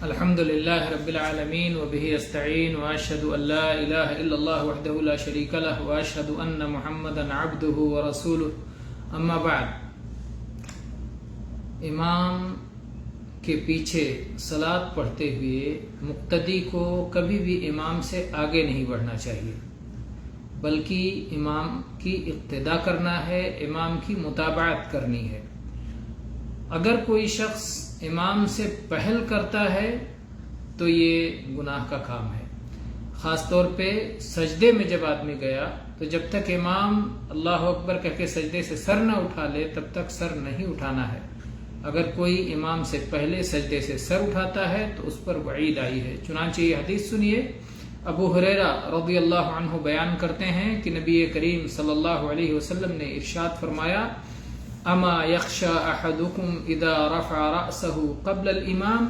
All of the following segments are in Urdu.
الحمد لله رب العالمين وبه استعين واشهد ان لا اله الا الله وحده لا شريك له واشهد ان محمدا عبده ورسوله اما بعد. امام کے پیچھے صلاۃ پڑھتے ہوئے مقتدی کو کبھی بھی امام سے آگے نہیں بڑھنا چاہیے، بلکہ امام کی اقتداء کرنا ہے، امام کی متابعت کرنی ہے. اگر کوئی شخص امام سے پہل کرتا ہے تو یہ گناہ کا کام ہے. خاص طور پہ سجدے میں جب آدمی گیا تو جب تک امام اللہ اکبر کہہ کے سجدے سے سر نہ اٹھا لے تب تک سر نہیں اٹھانا ہے. اگر کوئی امام سے پہلے سجدے سے سر اٹھاتا ہے تو اس پر وعید آئی ہے. چنانچہ یہ حدیث سنیے. ابو ہریرہ رضی اللہ عنہ بیان کرتے ہیں کہ نبی کریم صلی اللہ علیہ وسلم نے ارشاد فرمایا: اما یخشى احدکم اذا رفع رأسه قبل الامام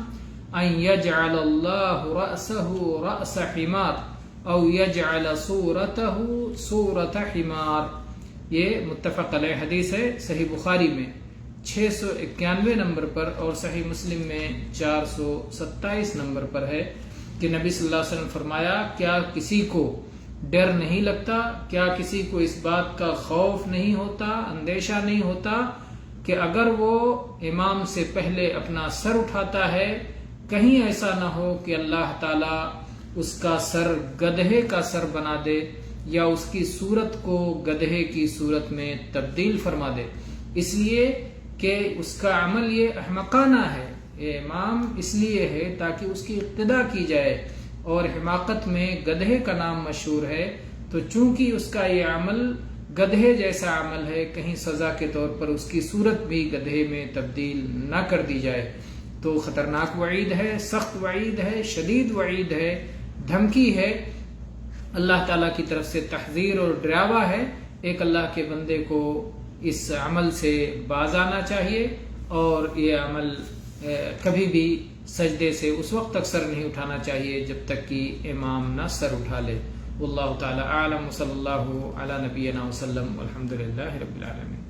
ان یجعل اللہ رأسه رأس حمار او یجعل صورته صورت حمار. یہ متفق علیہ حدیث ہے. صحیح بخاری میں 691 نمبر پر اور صحیح مسلم میں 427 نمبر پر ہے کہ نبی صلی اللہ علیہ وسلم فرمایا: کیا کسی کو ڈر نہیں لگتا، کیا کسی کو اس بات کا خوف نہیں ہوتا، اندیشہ نہیں ہوتا کہ اگر وہ امام سے پہلے اپنا سر اٹھاتا ہے کہیں ایسا نہ ہو کہ اللہ تعالیٰ اس کا سر گدھے کا سر بنا دے یا اس کی صورت کو گدھے کی صورت میں تبدیل فرما دے. اس لیے کہ اس کا عمل یہ احمقانہ ہے. یہ امام اس لیے ہے تاکہ اس کی اقتداء کی جائے، اور حماقت میں گدھے کا نام مشہور ہے. تو چونکہ اس کا یہ عمل گدھے جیسا عمل ہے، کہیں سزا کے طور پر اس کی صورت بھی گدھے میں تبدیل نہ کر دی جائے. تو خطرناک وعید ہے، سخت وعید ہے، شدید وعید ہے، دھمکی ہے، اللہ تعالیٰ کی طرف سے تحذیر اور ڈراوا ہے. ایک اللہ کے بندے کو اس عمل سے باز آنا چاہیے، اور یہ عمل کبھی بھی سجدے سے اس وقت تک سر نہیں اٹھانا چاہیے جب تک کہ امام نہ سر اٹھا لے. واللہ تعالی اعلم. صلی اللہ علی نبینا وسلم والحمد للہ رب العالمین.